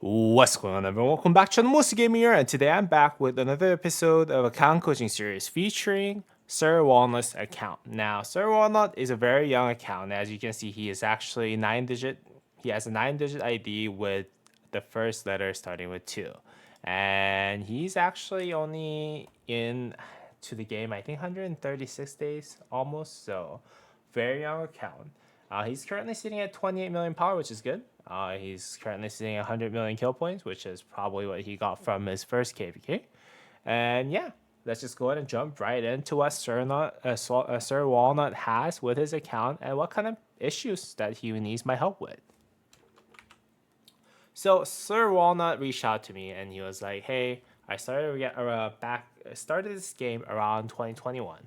What's going on, everyone? Welcome back to the Mostly Gaming here, and today I'm back with another episode of account coaching series featuring Sir Walnut's account. Now, Sir Walnut is a very young account. As you can see, he is actually 9-digit. He has a 9-digit ID with the first letter starting with 2, and he's actually only in to the game I think 136 days almost. So, very young account. He's currently sitting at 28 million power, which is good. He's currently sitting at 100 million kill points, which is probably what he got from his first KVK. And yeah, let's just go ahead and jump right into what Sir Walnut has with his account and what kind of issues that he needs my help with. So Sir Walnut reached out to me and he was like, "Hey, I started this game around 2021,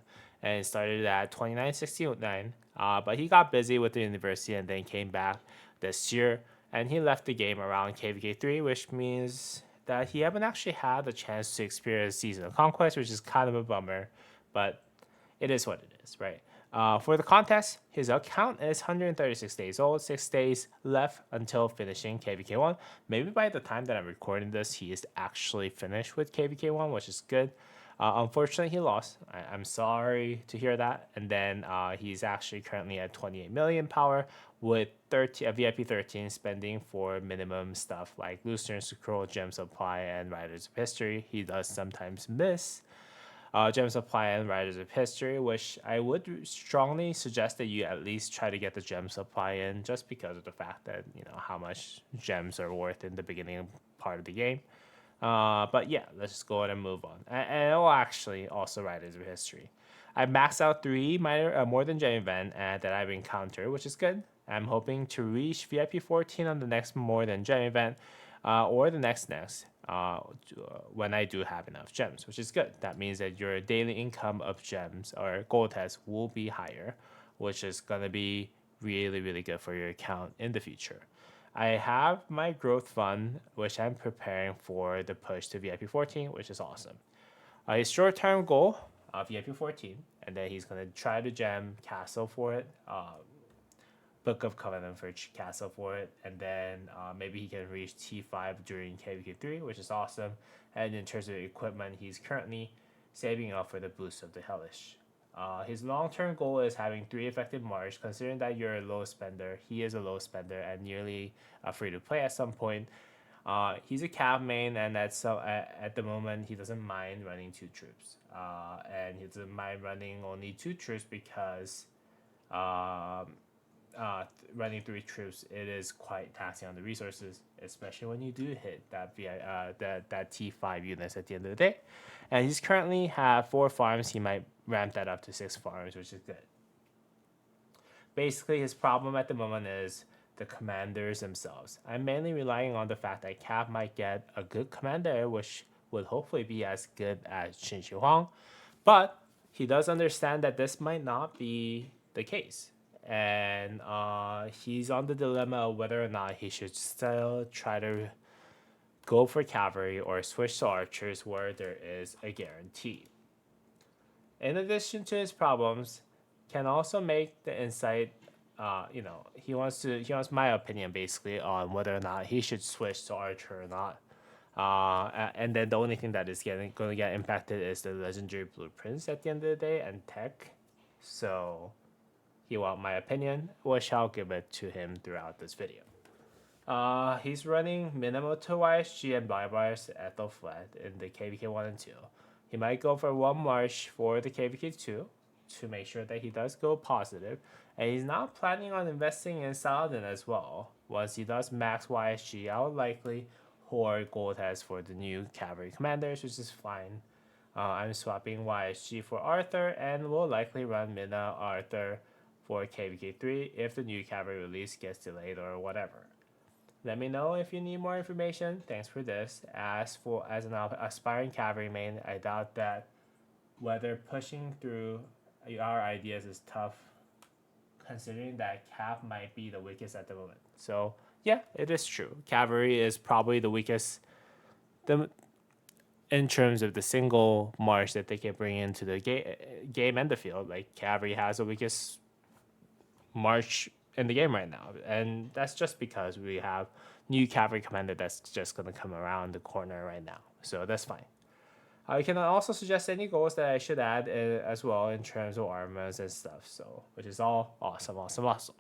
and it started at 2969. But he got busy with the university and then came back this year, and he left the game around KVK3, which means that he haven't actually had the chance to experience Season of Conquest, which is kind of a bummer, but it is what it is, right? For the contest, his account is 136 days old, 6 days left until finishing KVK1. Maybe by the time that I'm recording this, he is actually finished with KVK1, which is good. Unfortunately, he lost. I'm sorry to hear that. And then he's actually currently at 28 million power with VIP 13 spending for minimum stuff like Lucian Scroll, Gem Supply, and Riders of History. He does sometimes miss Gem Supply and Riders of History, which I would strongly suggest that you at least try to get the Gem Supply in, just because of the fact that you know how much gems are worth in the beginning part of the game. But yeah, let's just go ahead and move on. And oh, actually, also Riders of History. I maxed out 3 more than gem event that I've encountered, which is good. I'm hoping to reach VIP 14 on the next more than gem event, or the next when I do have enough gems, which is good. That means that your daily income of gems or gold tests will be higher, which is gonna be really, really good for your account in the future. I have my growth fund, which I'm preparing for the push to VIP 14, which is awesome. His short term goal, VIP 14, and then he's going to try to gem Castle for it, Book of Covenant for Castle for it, and then maybe he can reach T5 during KVK3, which is awesome. And in terms of equipment, he's currently saving up for the boost of the Hellish. His long-term goal is having 3 effective March. Considering that you're a low spender, he is a low spender and nearly free to play at some point. He's a Cav main, and at the moment he doesn't mind running 2 troops. And he doesn't mind running only 2 troops because running 3 troops, it is quite taxing on the resources, especially when you do hit that T5 units at the end of the day. And he's currently have 4 farms. He might ramp that up to 6 farms, which is good. Basically, his problem at the moment is the commanders themselves. I'm mainly relying on the fact that Cap might get a good commander, which would hopefully be as good as Qin Shi Huang, but he does understand that this might not be the case. And he's on the dilemma of whether or not he should still try to go for cavalry or switch to archers where there is a guarantee. In addition to his problems, can also make the insight. He wants my opinion basically on whether or not he should switch to archer or not. And then the only thing that is going to get impacted is the legendary blueprints at the end of the day and tech. So he want my opinion, which I'll give it to him throughout this video. He's running minimal to YSG and Bybars Ethel Flat in the KVK 1 and 2. He might go for 1 March for the KVK 2 to make sure that he does go positive. And he's not planning on investing in Saladin as well. Once he does max YSG, I would likely hoard gold tests for the new cavalry commanders, which is fine. I'm swapping YSG for Arthur and will likely run Mina Arthur for KVK3 if the new cavalry release gets delayed or whatever. Let me know if you need more information. Thanks for this. As an aspiring cavalry main, I doubt that whether pushing through our ideas is tough, considering that Cav might be the weakest at the moment. So yeah, it is true. Cavalry is probably the weakest in terms of the single march that they can bring into the game and the field. Like cavalry has the weakest march in the game right now, and that's just because we have new cavalry commander that's just gonna come around the corner right now. So that's fine. You can also suggest any goals that I should add as well in terms of armors and stuff. So, which is all awesome, awesome, awesome.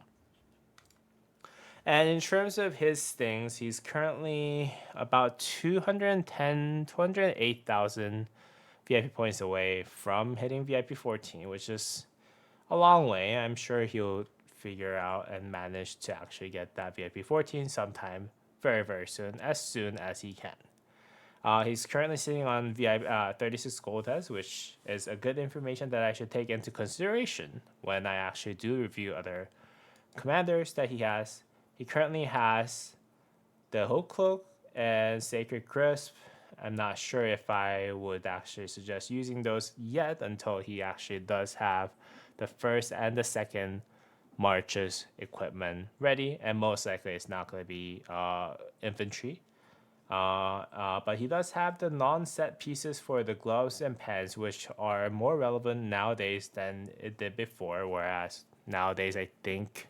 And in terms of his things, he's currently about 210, 208,000 VIP points away from hitting VIP 14, which is a long way. I'm sure he'll figure out and manage to actually get that VIP 14 sometime very, very soon as he can. He's currently sitting on VIP 36 gold test, which is a good information that I should take into consideration when I actually do review other commanders that he has. He currently has the Hook Cloak and Sacred Crisp. I'm not sure if I would actually suggest using those yet until he actually does have the first and the second marches equipment ready, and most likely it's not going to be infantry. But he does have the non-set pieces for the gloves and pants, which are more relevant nowadays than it did before. Whereas nowadays, I think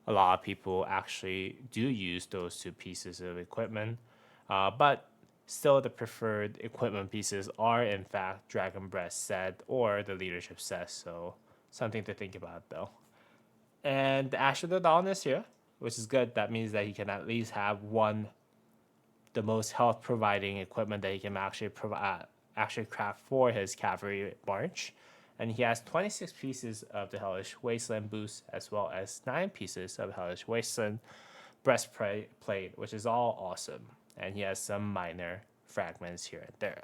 a lot of people actually do use those two pieces of equipment. But still, the preferred equipment pieces are in fact Dragon Breast set or the leadership set. So something to think about though. And the Ash of the Dawn is here, which is good. That means that he can at least have one, the most health providing equipment that he can actually provide, actually craft for his cavalry march. And he has 26 pieces of the Hellish Wasteland boost, as well as 9 pieces of Hellish Wasteland breastplate, which is all awesome. And he has some minor fragments here and there.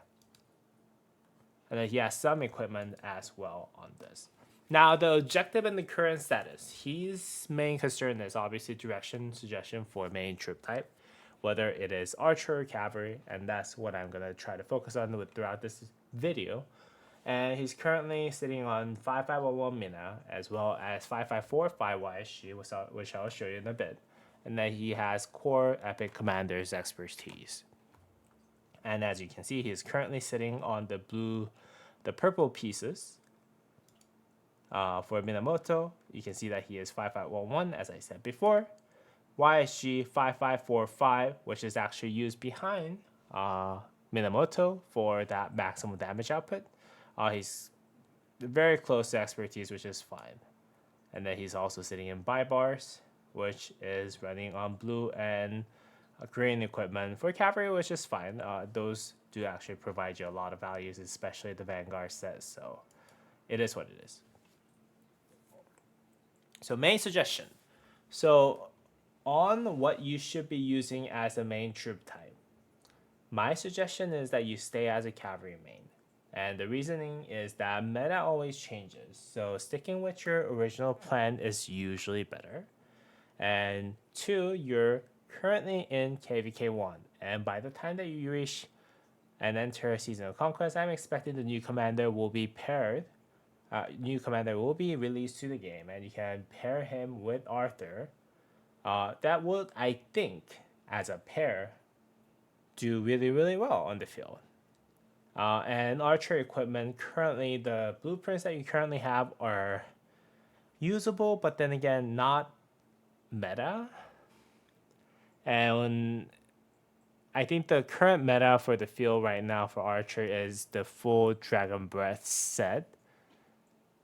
And then he has some equipment as well on this. Now, the objective and the current status. His main concern is obviously direction suggestion for main troop type, whether it is archer or cavalry, and that's what I'm going to try to focus on throughout this video. And he's currently sitting on 5511 Mina, as well as 5545 YSG, which I'll show you in a bit. And then he has core epic commander's expertise. And as you can see, he is currently sitting on the purple pieces. For Minamoto, you can see that he is 5511, as I said before. YSG 5545, which is actually used behind Minamoto for that maximum damage output. He's very close to expertise, which is fine. And then he's also sitting in bars, which is running on blue and green equipment for cavalry, which is fine. Those do actually provide you a lot of values, especially the Vanguard set. So it is what it is. So main suggestion. So on what you should be using as a main troop type, my suggestion is that you stay as a cavalry main. And the reasoning is that meta always changes. So sticking with your original plan is usually better. And 2, you're currently in KVK 1. And by the time that you reach and enter Season of Conquest, I'm expecting the new commander will be paired. New commander will be released to the game, and you can pair him with Arthur. That would, I think, as a pair, do really, really well on the field. And archer equipment, currently the blueprints that you currently have are usable, but then again, not meta. And I think the current meta for the field right now for archer is the full Dragon Breath set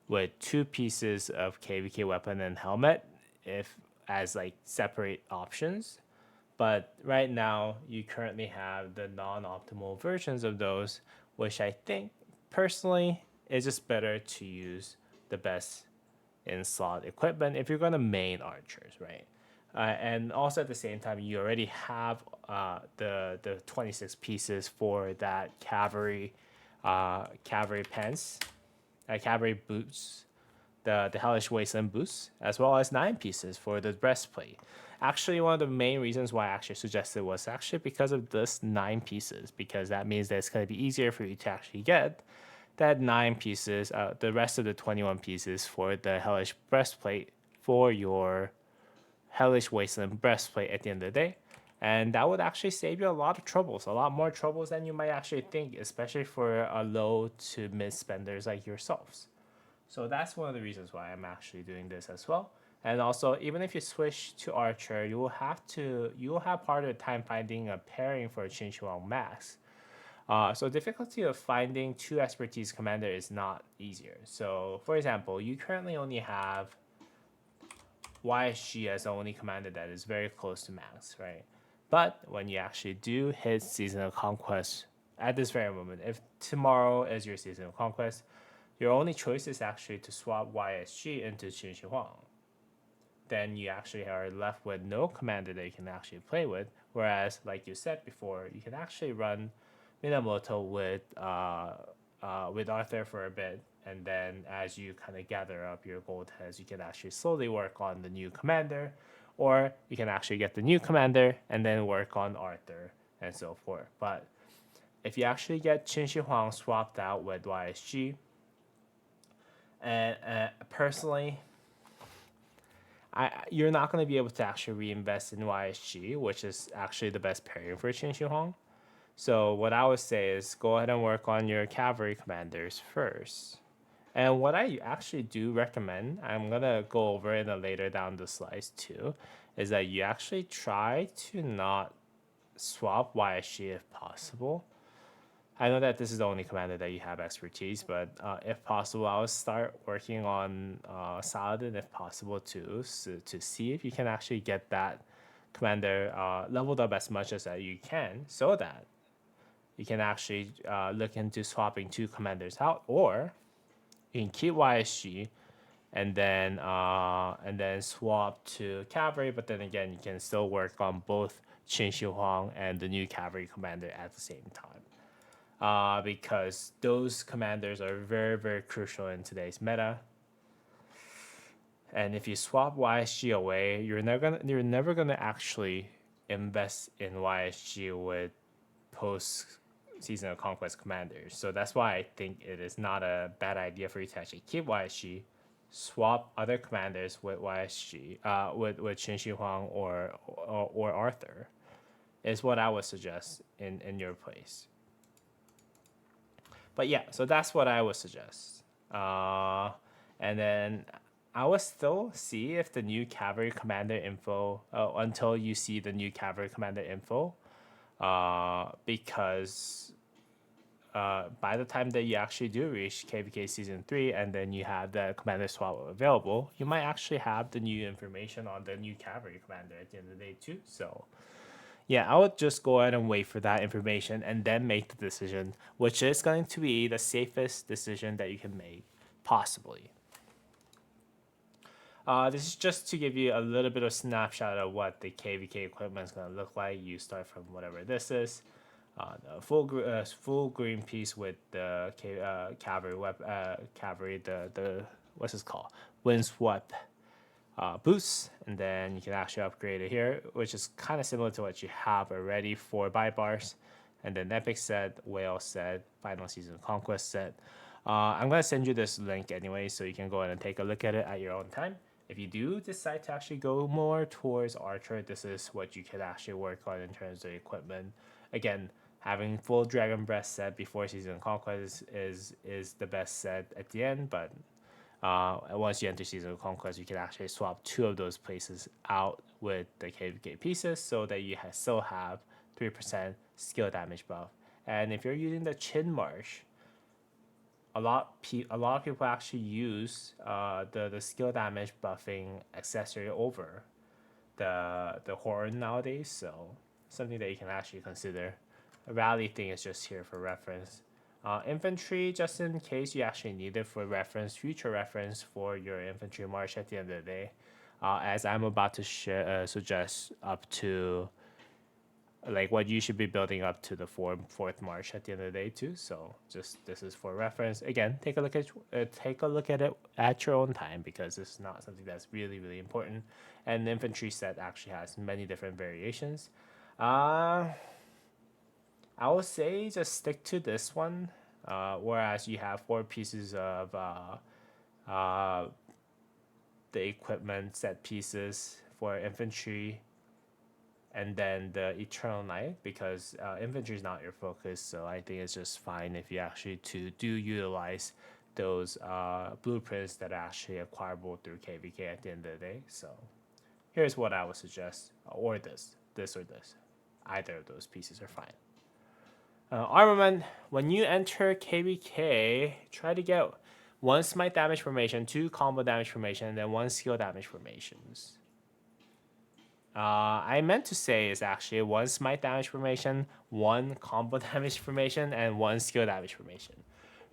with 2 pieces of KVK weapon and helmet, if as like separate options. But right now, you currently have the non-optimal versions of those, which I think personally is just better to use the best in slot equipment if you're going to main archers, right? And also at the same time, you already have the 26 pieces for that cavalry pants, cavalry boots, the Hellish Wasteland boots, as well as 9 pieces for the breastplate. Actually, one of the main reasons why I actually suggested was actually because of this 9 pieces, because that means that it's going to be easier for you to actually get that 9 pieces, the rest of the 21 pieces for the Hellish breastplate for your Hellish Wasteland breastplate at the end of the day. And that would actually save you a lot of troubles, a lot more troubles than you might actually think, especially for a low to mid spenders like yourselves. So that's one of the reasons why I'm actually doing this as well. And also, even if you switch to archer, you will have part of the time finding a pairing for Qin Shi Huang Max. So difficulty of finding two expertise commander is not easier. So for example, you currently only have YSG as the only commander that is very close to max, right? But when you actually do hit Season of Conquest at this very moment, if tomorrow is your Season of Conquest, your only choice is actually to swap YSG into Qin Shi Huang. Then you actually are left with no commander that you can actually play with. Whereas, like you said before, you can actually run Minamoto with Arthur for a bit, and then as you kind of gather up your gold heads, you can actually slowly work on the new commander, or you can actually get the new commander and then work on Arthur and so forth. But if you actually get Qin Shi Huang swapped out with YSG, and personally, you're not going to be able to actually reinvest in YSG, which is actually the best pairing for Qin Shi Huang. So what I would say is go ahead and work on your cavalry commanders first. And what I actually do recommend, I'm gonna go over it later down the slides too, is that you actually try to not swap YSG if possible. I know that this is the only commander that you have expertise, but if possible, I would start working on Saladin if possible too, so to see if you can actually get that commander leveled up as much as that you can, so that you can actually look into swapping two commanders out, or you can keep YSG and then swap to cavalry. But then again, you can still work on both Qin Shi Huang and the new cavalry commander at the same time. Because those commanders are very, very crucial in today's meta. And if you swap YSG away, you're never gonna actually invest in YSG with post Season of Conquest commanders. So that's why I think it is not a bad idea for you to actually keep YSG, swap other commanders with YSG, with Qin Shi Huang or Arthur, is what I would suggest in your place. But yeah, so that's what I would suggest. And then I will still see if the new cavalry commander info until you see the new cavalry commander info, because by the time that you actually do reach KVK Season 3 and then you have the commander swap available, you might actually have the new information on the new cavalry commander at the end of the day too. So yeah, I would just go ahead and wait for that information and then make the decision, which is going to be the safest decision that you can make, possibly. This is just to give you a little bit of snapshot of what the KVK equipment is going to look like. You start from whatever this is, the full green piece with the cavalry, the what's this called, windswept boost, and then you can actually upgrade it here, which is kind of similar to what you have already for buy bars, and then epic set, whale set, final season conquest set. I'm gonna send you this link anyway, so you can go ahead and take a look at it at your own time. If you do decide to actually go more towards archer, this is what you can actually work on in terms of equipment. Again, having full dragon breast set before season conquest is the best set at the end, but once you enter Season of Conquest, you can actually swap two of those places out with the KVK pieces so that you still have 3% skill damage buff. And if you're using the Chin Marsh, a lot of people actually use the skill damage buffing accessory over the horn nowadays. So something that you can actually consider. A rally thing is just here for reference. Infantry, just in case you actually need it for reference, future reference for your infantry march at the end of the day. As I'm about to suggest up to like what you should be building up to the fourth march at the end of the day too. So just this is for reference. Again, take a look at it at your own time, because this is not something that's really, really important. And the infantry set actually has many different variations. I would say just stick to this one, whereas you have 4 pieces of the equipment set pieces for infantry, and then the Eternal Knight, because infantry is not your focus. So I think it's just fine if you actually do utilize those blueprints that are actually acquirable through KVK at the end of the day. So here's what I would suggest, or this or this. Either of those pieces are fine. Armament, when you enter KVK, try to get one smite damage formation, two combo damage formation, and then one skill damage formations. I meant to say is actually one smite damage formation, one combo damage formation, and one skill damage formation.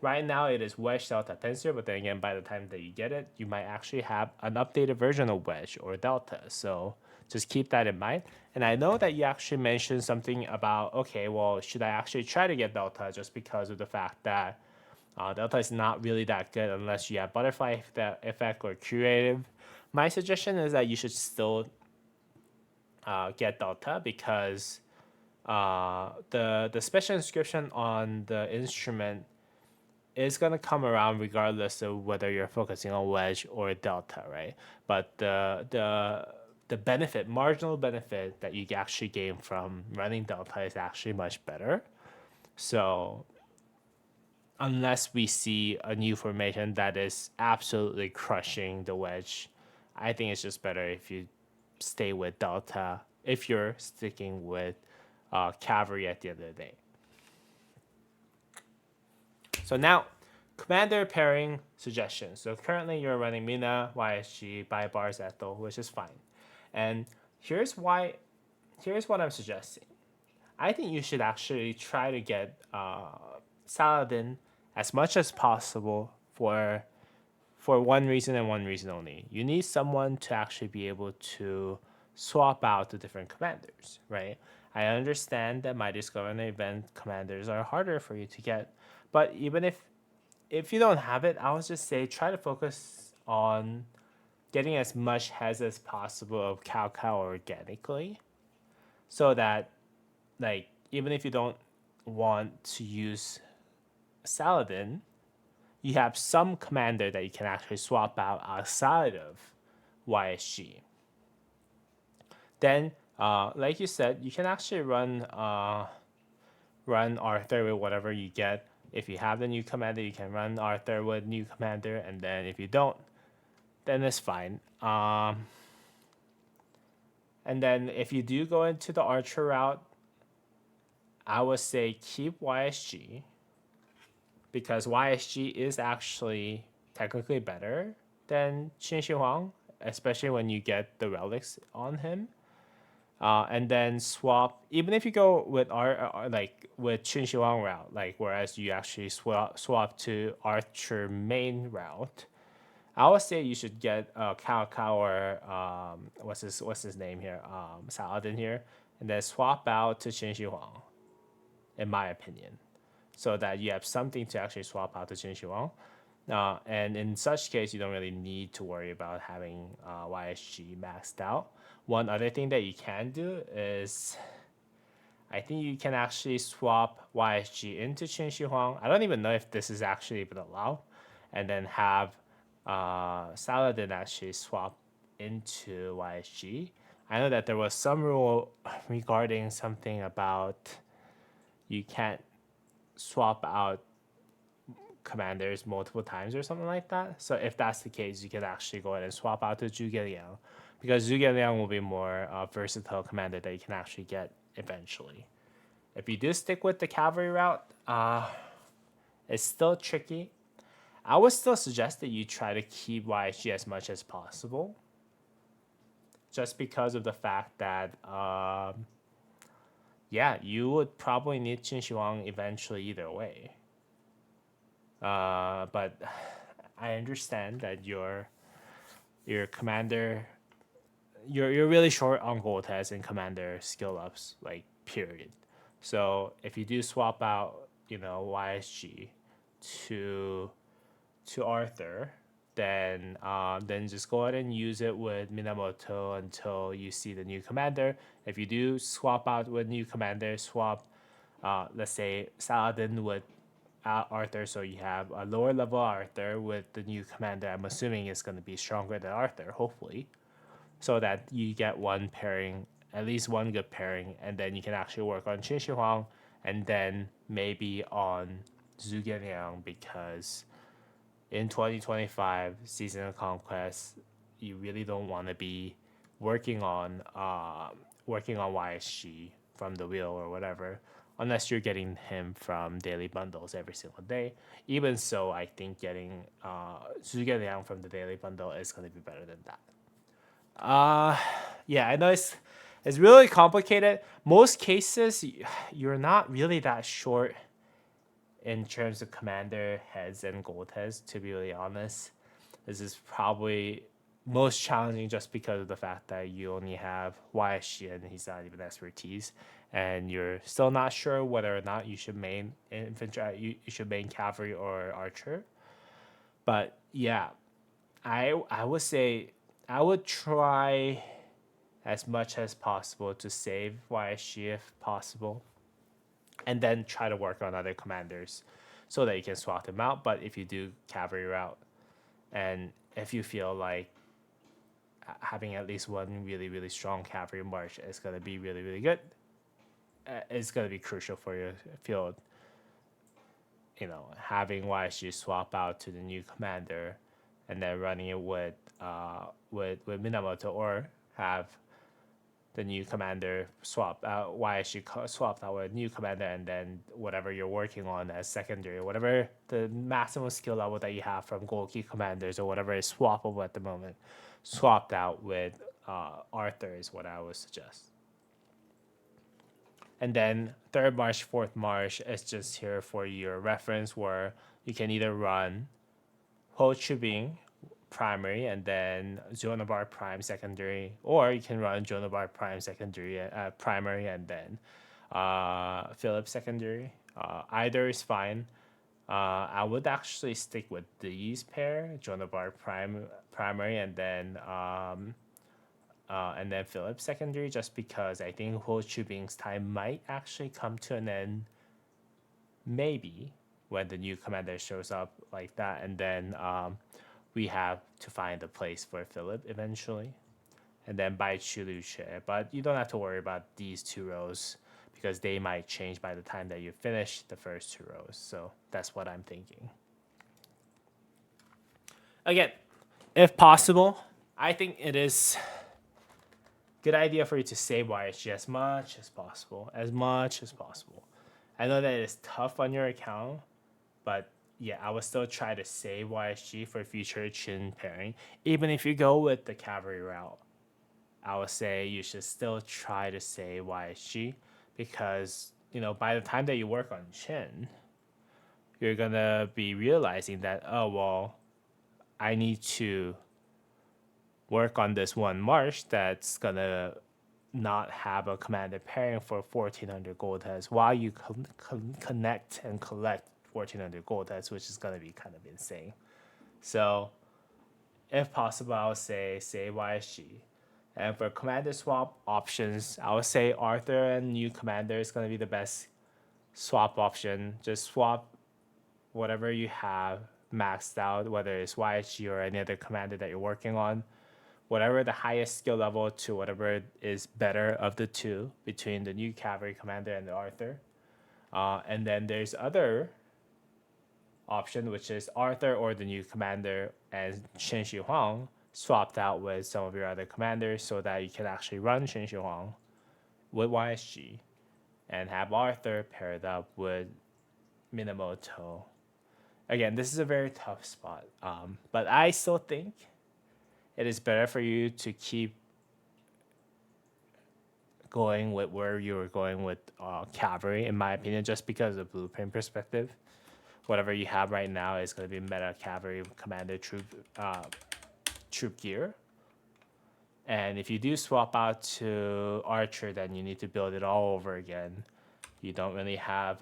Right now it is Wedge Delta Tensor, but then again, by the time that you get it, you might actually have an updated version of Wedge or Delta. So just keep that in mind. And I know that you actually mentioned something about, okay, well, should I actually try to get Delta just because of the fact that Delta is not really that good unless you have Butterfly effect or Curative. My suggestion is that you should still get Delta because the special inscription on the instrument is going to come around regardless of whether you're focusing on Wedge or Delta, right? But the benefit, marginal benefit that you actually gain from running Delta is actually much better. So unless we see a new formation that is absolutely crushing the Wedge, I think it's just better if you stay with Delta if you're sticking with Cavalry at the end of the day. So now, commander pairing suggestions. So currently you're running Mina, YSG, by Bars Ethel, which is fine. And here's what I'm suggesting. I think you should actually try to get Saladin as much as possible for one reason and one reason only. You need someone to actually be able to swap out the different commanders, right? I understand that my Discover event commanders are harder for you to get, but even if you don't have it, I would just say try to focus on getting as much heads as possible of Cao organically, so that like even if you don't want to use Saladin, you have some commander that you can actually swap out outside of YSG. Then, like you said, you can actually run Arthur with whatever you get. If you have the new commander, you can run Arthur with new commander, and then if you don't, then it's fine. And then if you do go into the Archer route, I would say keep YSG because YSG is actually technically better than Qin Shi Huang, especially when you get the relics on him. And then swap, even if you go with with Qin Shi Huang route, like whereas you actually swap to Archer main route, I would say you should get Cao or what's his name here, Saladin here, and then swap out to Qin Shi Huang, in my opinion, so that you have something to actually swap out to Qin Shi Huang. And in such case, you don't really need to worry about having YSG maxed out. One other thing that you can do is, I think you can actually swap YSG into Qin Shi Huang. I don't even know if this is actually even allowed, and then have Saladin actually swap into YSG. I know that there was some rule regarding something about you can't swap out commanders multiple times or something like that. So if that's the case, you can actually go ahead and swap out to Zhuge Liang, because Zhuge Liang will be more versatile commander that you can actually get eventually. If you do stick with the cavalry route, it's still tricky. I would still suggest that you try to keep YSG as much as possible, just because of the fact that you would probably need Qin Shi Huang eventually either way. But I understand that your commander, you're really short on gold tests and commander skill ups, like period. So if you do swap out, YSG to Arthur, then just go ahead and use it with Minamoto until you see the new commander. If you do swap out with new commander, swap, let's say Saladin with Arthur, so you have a lower level Arthur with the new commander. I'm assuming it's going to be stronger than Arthur, hopefully, so that you get one pairing, at least one good pairing, and then you can actually work on Qin Shi Huang and then maybe on Zhuge Liang, because in 2025 Season of Conquest, you really don't want to be working on YSG from the wheel or whatever, unless you're getting him from daily bundles every single day. Even so, I think getting Zhuge from the daily bundle is going to be better than that. Yeah, I know it's really complicated. Most cases, you're not really that short in terms of commander heads and gold heads. To be really honest, this is probably most challenging just because of the fact that you only have YSG and he's not even expertise, and you're still not sure whether or not you should main infantry, you should main cavalry or archer. But yeah, I would say I would try as much as possible to save YSG if possible, and then try to work on other commanders so that you can swap them out. But if you do cavalry route, and if you feel like having at least one really really strong cavalry march is going to be really really good, it's going to be crucial for your field. Having YSG swap out to the new commander, and then running it with Minamoto, or have the new commander swap out YSG swapped out with new commander, and then whatever you're working on as secondary, whatever the maximum skill level that you have from gold key commanders or whatever is swappable at the moment, swapped out with Arthur is what I would suggest. And then third march, fourth march is just here for your reference, where you can either run Ho Chi Bing primary and then Jonabar prime secondary, or you can run Jonabar prime secondary primary and then Philip secondary. Either is fine. I would actually stick with these pair, Jonabar primary and then Philip secondary, just because I think Ho Chi Bing's time might actually come to an end, maybe when the new commander shows up like that, and then we have to find a place for Philip eventually, and then by Chuluche. But you don't have to worry about these two rows because they might change by the time that you finish the first two rows. So that's what I'm thinking. Again, if possible, I think it is good idea for you to save YSG as much as possible. As much as possible. I know that it's tough on your account, but yeah, I would still try to save YSG for future chin pairing. Even if you go with the cavalry route, I would say you should still try to save YSG, because by the time that you work on chin, you're gonna be realizing that, oh well, I need to work on this one march that's gonna not have a commander pairing for 1400 gold heads while you connect and collect 1400 gold heads, which is gonna be kind of insane. So if possible, I would say YSG. And for commander swap options, I would say Arthur and new commander is gonna be the best swap option. Just swap whatever you have maxed out, whether it's YSG or any other commander that you're working on, whatever the highest skill level to whatever is better of the two between the new cavalry commander and the Arthur. And then there's other option, which is Arthur or the new commander and Shen Shi Huang swapped out with some of your other commanders, so that you can actually run Shen Shi Huang with YSG and have Arthur paired up with Minamoto. Again, this is a very tough spot, but I still think it is better for you to keep going with where you were going with cavalry, in my opinion, just because of blueprint perspective. Whatever you have right now is going to be meta cavalry commander troop gear. And if you do swap out to archer, then you need to build it all over again. You don't really have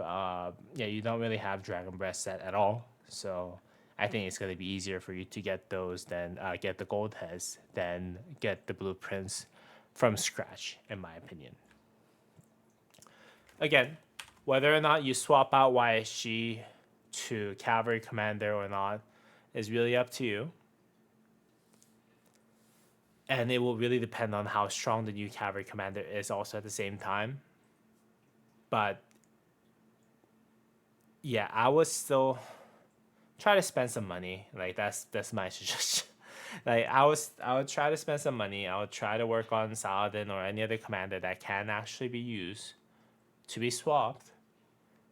Dragon Breath set at all. So I think it's going to be easier for you to get those than get the gold heads than get the blueprints from scratch, in my opinion. Again, whether or not you swap out YSG to cavalry commander or not is really up to you. And it will really depend on how strong the new cavalry commander is also at the same time. But yeah, I would still try to spend some money. Like that's my suggestion. Like I would try to spend some money. I would try to work on Saladin or any other commander that can actually be used to be swapped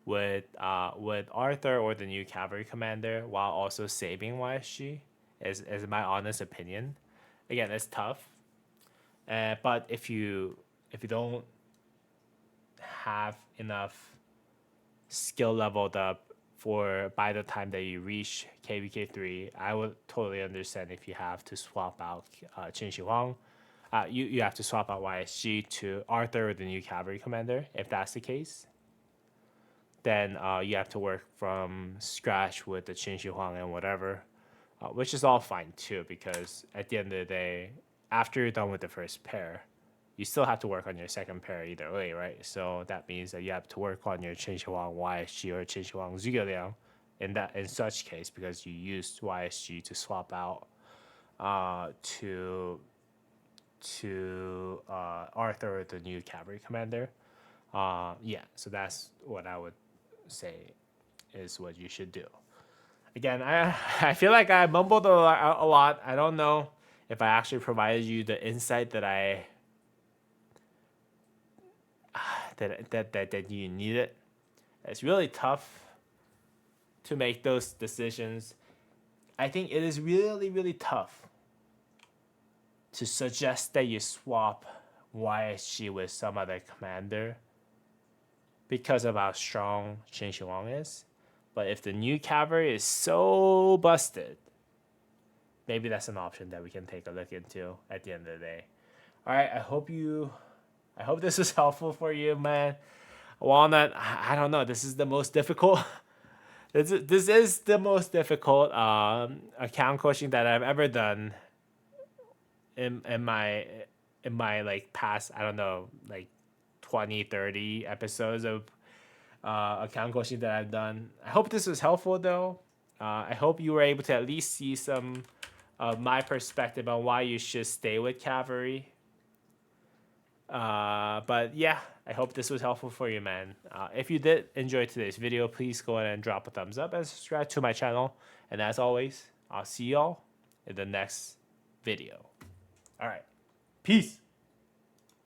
with Arthur or the new cavalry commander while also saving YSG. Is my honest opinion. Again, it's tough. But if you don't have enough skill leveled up for by the time that you reach KVK3, I would totally understand if you have to swap out Qin Shi Huang. You have to swap out YSG to Arthur, the new cavalry commander. If that's the case, then you have to work from scratch with the Qin Shi Huang and whatever, which is all fine too, because at the end of the day, after you're done with the first pair, you still have to work on your second pair either way, right? So that means that you have to work on your Qin Shi Huang YSG or Qin Shi Huang Zhuge Liang in such case, because you used YSG to swap out to Arthur, the new cavalry commander. Yeah, so that's what I would say is what you should do. Again, I feel like I mumbled a lot. I don't know if I actually provided you the insight that that you needed. It's really tough to make those decisions. I think it is really, really tough to suggest that you swap YSG with some other commander because of how strong Qin Shi Huang is. But if the new cavalry is so busted, maybe that's an option that we can take a look into at the end of the day. All right, I hope this was helpful for you, man. Walnut, I don't know. This is the most difficult. This is the most difficult account coaching that I've ever done in my like past, I don't know, like 20-30 episodes of account coaching that I've done. I hope this was helpful though. I hope you were able to at least see some of my perspective on why you should stay with cavalry. But yeah, I hope this was helpful for you, man. If you did enjoy today's video, please go ahead and drop a thumbs up and subscribe to my channel. And as always, I'll see y'all in the next video. All right, peace.